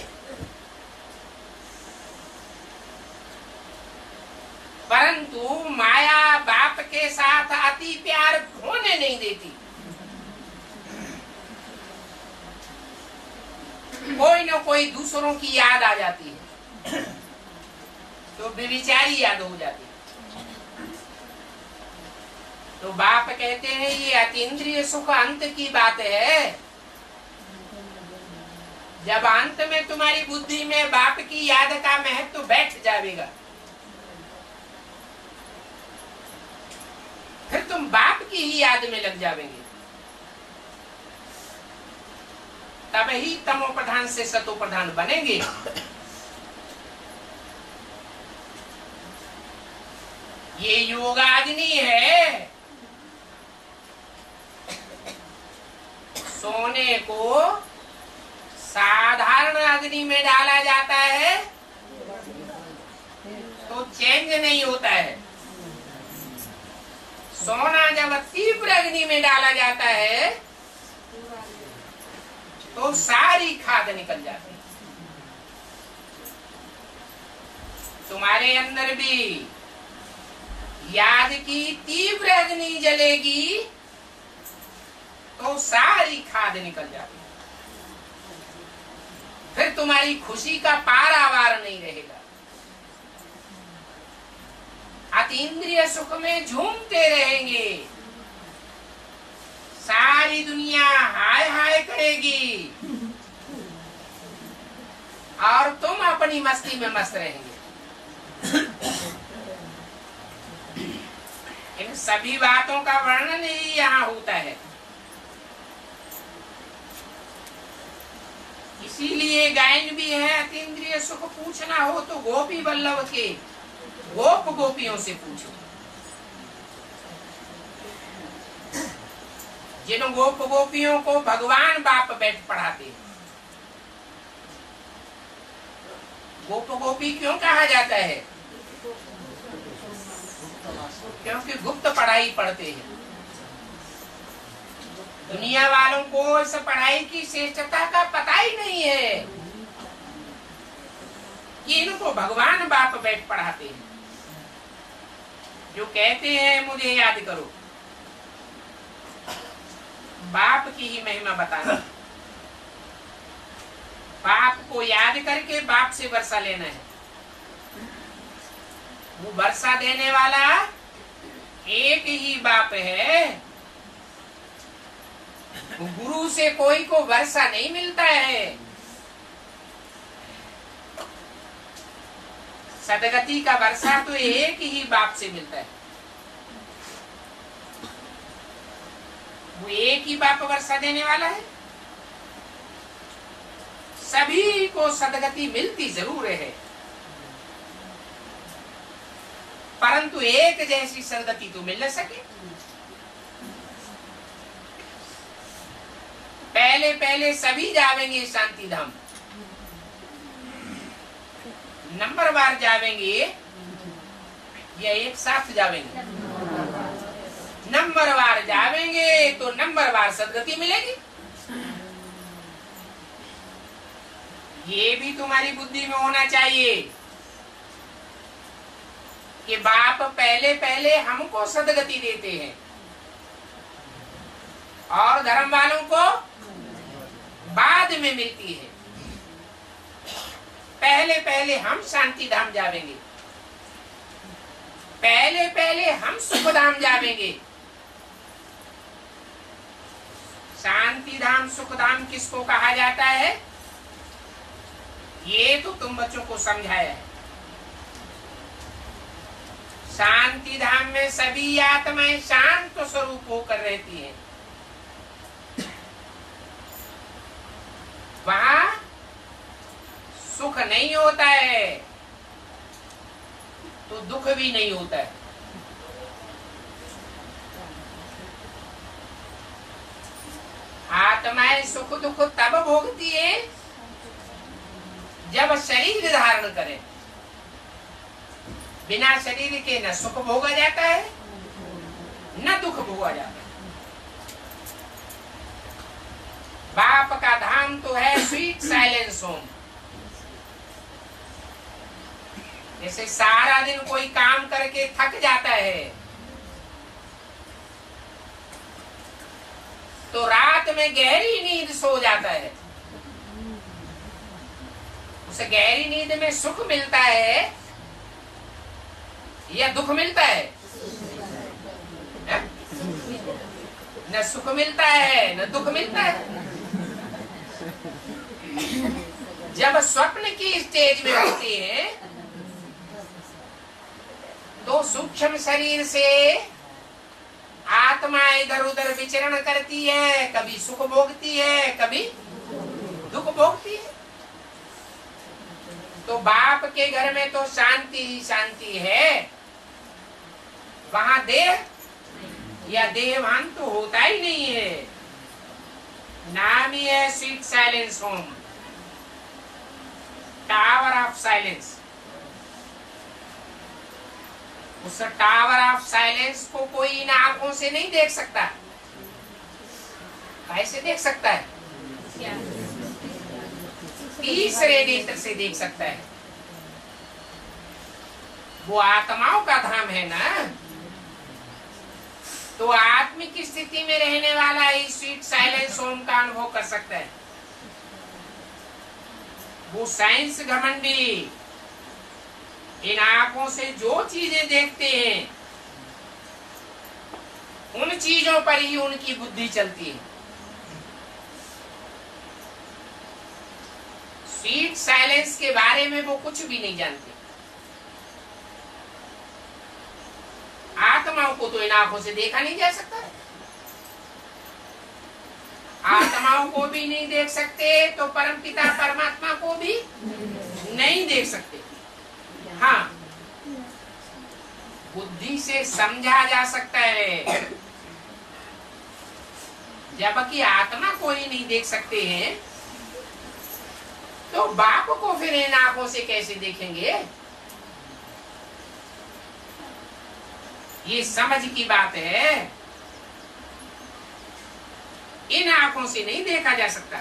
A: परंतु माया बाप के साथ अति प्यार होने नहीं देती। कोई न कोई दूसरों की याद आ जाती है तो बेविचारी याद हो जाती है। तो बाप कहते हैं ये अतीन्द्रिय सुख अंत की बात है। जब अंत में तुम्हारी बुद्धि में बाप की याद का महत्व तो बैठ जाएगा, फिर तुम बाप की ही याद में लग जाओगे। तब ही तमो प्रधान से सतो प्रधान बनेंगे। ये योगाग्नि है, सोने को साधारण अग्नि में डाला जाता है तो चेंज नहीं होता है। सोना जब तीव्र अग्नि में डाला जाता है तो सारी खाद निकल जाती है। तुम्हारे अंदर भी याद की तीव्र अग्नि जलेगी तो सारी खाद निकल जाती है। फिर तुम्हारी खुशी का पारावार नहीं रहेगा। अतीन्द्रिय सुख में झूमते रहेंगे, सारी दुनिया हाय हाय करेगी और तुम अपनी मस्ती में मस्त रहेंगे। इन सभी बातों का वर्णन ही यहाँ होता है। इसीलिए गायन भी है, अतीन्द्रिय सुख पूछना हो तो गोपी वल्लभ के गोप गोपियों से पूछो। जिन गोप गोपियों को भगवान बाप बैठ पढ़ाते हैं। गोप गोपी क्यों कहा जाता है? क्योंकि गुप्त पढ़ाई पढ़ते हैं। दुनिया वालों को इस पढ़ाई की श्रेष्ठता का पता ही नहीं है कि इनको भगवान बाप बैठ पढ़ाते हैं, जो कहते हैं मुझे याद करो। बाप की ही महिमा बताना, बाप को याद करके बाप से वर्षा लेना है। वो वर्षा देने वाला एक ही बाप है। गुरु से कोई को वर्षा नहीं मिलता है। सदगति का वर्षा तो एक ही बाप से मिलता है। वो एक ही बाप वर्षा देने वाला है। सभी को सदगति मिलती जरूर है, परंतु एक जैसी सदगति तो मिल न सके। पहले पहले सभी जावेंगे शांति धाम, नंबरवार जावेंगे या एक साथ जावेंगे? नंबरवार जावेंगे तो नंबरवार सदगति मिलेगी। ये भी तुम्हारी बुद्धि में होना चाहिए। कि बाप पहले पहले हमको सदगति देते हैं और धर्म वालों को बाद में मिलती है। पहले पहले हम शांति धाम जावेंगे, पहले पहले हम सुख धाम जावेंगे। शांति धाम सुख धाम किसको कहा जाता है, ये तो तुम बच्चों को समझाया है। शांति धाम में सभी आत्माएं शांत स्वरूप होकर रहती हैं। वहां सुख नहीं होता है तो दुख भी नहीं होता है। आत्माएं सुख दुख तब भोगती है जब शरीर धारण करें। बिना शरीर के न सुख भोगा जाता है न दुख भोगा जाता है। बाप का धाम तो है स्वीट साइलेंस होम। जैसे सारा दिन कोई काम करके थक जाता है तो रात में गहरी नींद सो जाता है। उसे गहरी नींद में सुख मिलता है या दुख मिलता है? न सुख मिलता है न दुख मिलता है। जब स्वप्न की स्टेज में होते हैं तो सूक्ष्म शरीर से आत्मा इधर उधर विचरण करती है, कभी सुख भोगती है कभी दुख भोगती है। तो बाप के घर में तो शांति ही शांति है, वहां देह या देहभान तो होता ही नहीं है। नाम ही है sweet silence home, tower of silence. उस टावर ऑफ साइलेंस को कोई इन आंखों से नहीं देख सकता। कैसे देख सकता है? तीसरे नेत्र से देख सकता है। वो आत्माओं का धाम है ना, तो आत्मिक स्थिति में रहने वाला ही स्वीट साइलेंस होम का अनुभव कर सकता है। वो साइंस घमंडी इन आंखों से जो चीजें देखते हैं उन चीजों पर ही उनकी बुद्धि चलती है। स्वीट साइलेंस के बारे में वो कुछ भी नहीं जानते। आत्माओं को तो इन आंखों से देखा नहीं जा सकता। आत्माओं को भी नहीं देख सकते तो परमपिता परमात्मा को भी नहीं देख सकते। हाँ, बुद्धि से समझा जा सकता है। जबकि आत्मा को ही नहीं देख सकते हैं तो बाप को फिर इन आंखों से कैसे देखेंगे? ये समझ की बात है। इन आंखों से नहीं देखा जा सकता।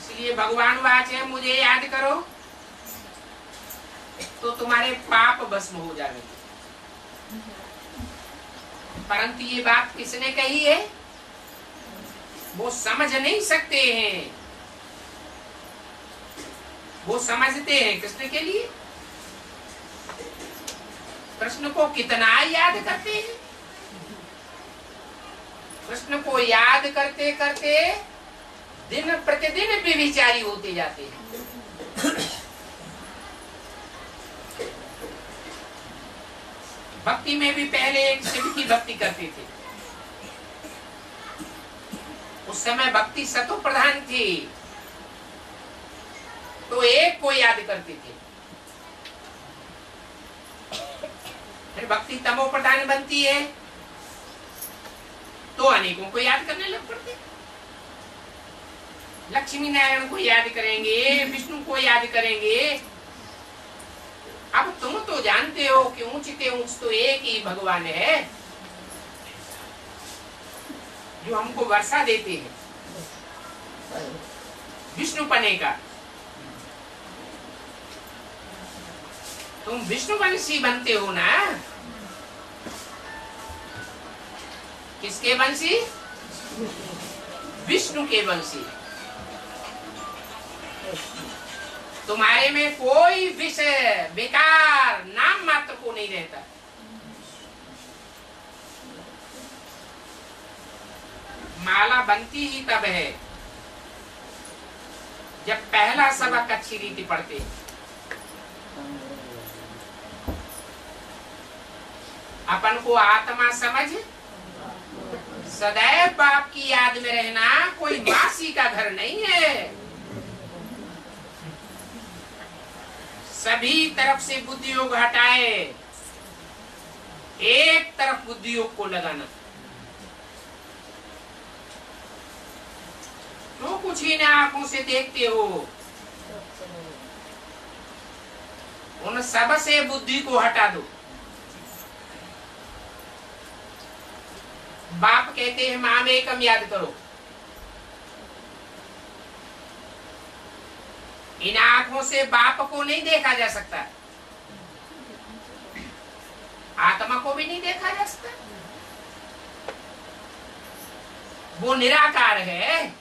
A: इसलिए भगवान वाच है, मुझे याद करो तो तुम्हारे पाप भस्म हो जाएंगे। परंतु ये बात किसने कही है? वो समझ नहीं सकते हैं। वो समझते हैं कृष्ण के लिए। कृष्ण को कितना याद करते हैं। कृष्ण को याद करते करते दिन प्रतिदिन व्यभिचारी होते जाते हैं। भक्ति में भी पहले एक शिव की भक्ति करते थे। उस समय भक्ति सतो प्रधान थी तो एक को याद करते थे। फिर भक्ति तमो प्रधान बनती है तो अनेकों को याद करने लग पड़ते। लक्ष्मी नारायण को याद करेंगे, विष्णु को याद करेंगे। अब तुम तो जानते हो कि ऊंचते ऊंच तो एक ही भगवान है जो हमको वर्षा देते हैं विष्णु पने का। तुम विष्णुवंशी बनते हो ना। किसके वंशी? विष्णु के वंशी। तुम्हारे में कोई विषय विकार नाम मात्र को नहीं रहता। माला बनती ही तब है जब पहला सबक अच्छी रीति पढ़ते हैं। अपन को आत्मा समझ सदैव बाप की याद में रहना कोई मासी का घर नहीं है। सभी तरफ से बुद्धि योग हटाए, एक तरफ बुद्धि योग को लगाना। तो कुछ ही ना आंखों से देखते हो, उन सब से बुद्धि को हटा दो। बाप कहते हैं माम एकम याद करो। इन आंखों से बाप को नहीं देखा जा सकता, आत्मा को भी नहीं देखा जा सकता। वो निराकार है।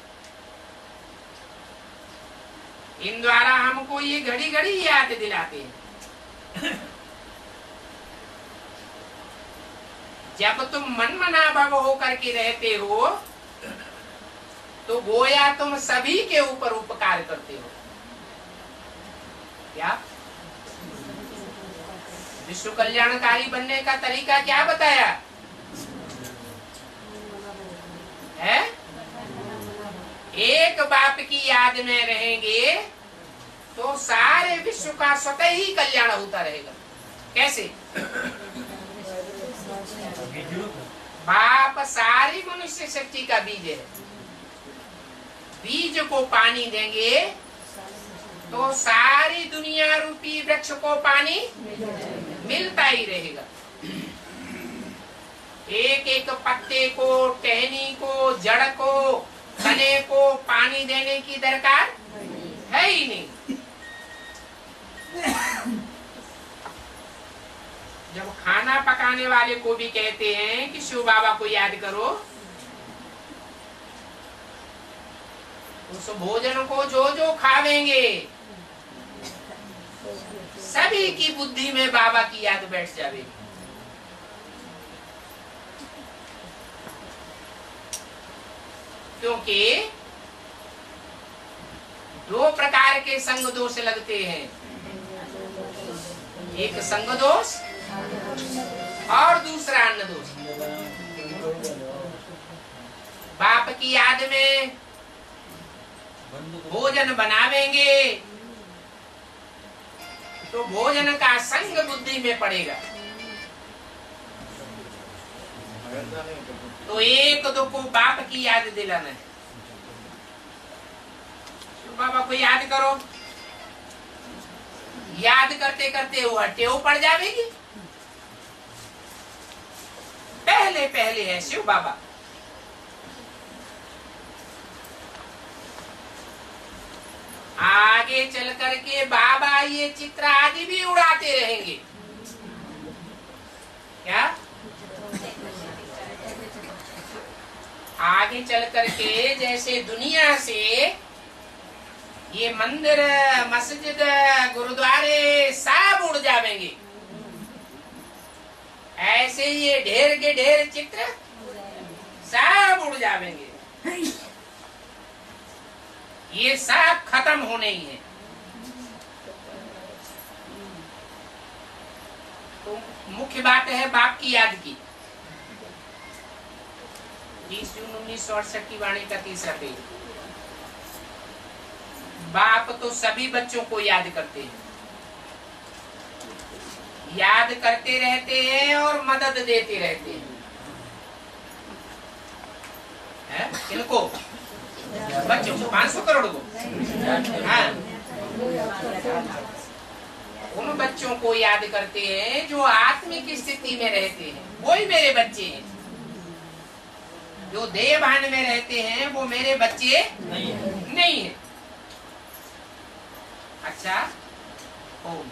A: इन द्वारा हमको ये घड़ी घड़ी याद दिलाते हैं। जब तुम मन मना भव होकर के रहते हो तो गोया तुम सभी के ऊपर उपकार करते हो। क्या विश्व कल्याणकारी बनने का तरीका क्या बताया है? एक बाप की याद में रहेंगे तो सारे विश्व का स्वतः ही कल्याण होता रहेगा। कैसे? बाप सारी मनुष्य शक्ति का बीज है। बीज को पानी देंगे तो सारी दुनिया रूपी वृक्ष को पानी मिलता ही रहेगा। एक एक पत्ते को, टहनी को, जड़ को, तने को पानी देने की दरकार है ही नहीं। जब खाना पकाने वाले को भी कहते हैं कि शिव बाबा को याद करो, उस भोजन को जो जो खावेंगे सभी की बुद्धि में बाबा की याद बैठ जाएगी। क्योंकि दो प्रकार के संग दोष लगते हैं, एक संग दोष और दूसरा अन्न दोष। बाप की याद में भोजन बनावेंगे तो भोजन का संग बुद्धि में पड़ेगा। तो एक दो को बाप की याद दिलाना है। तो बाबा को याद करो, याद करते करते वो टेव पड़ जाएगी। पहले पहले है शिव बाबा। आगे चल करके बाबा ये चित्र आदि भी उड़ाते रहेंगे। क्या आगे चल करके जैसे दुनिया से ये मंदिर, मस्जिद, गुरुद्वारे सब उड़ जाएंगे, ऐसे ये ढेर के ढेर चित्र सब उड़ जाएंगे। ये सब खत्म होने ही है। तो मुख्य बात है बाप की याद की। 20 जून 1968 की वाणी का 3रा पेज। बाप तो सभी बच्चों को याद करते हैं, याद करते रहते हैं और मदद देते रहते हैं। किनको? बच्चों को, 500 करोड़ को। हाँ, उन बच्चों को याद करते हैं जो आत्मिक स्थिति में रहते हैं, वही मेरे बच्चे हैं। जो देह भान में रहते हैं वो मेरे बच्चे नहीं है। अच्छा, ओम।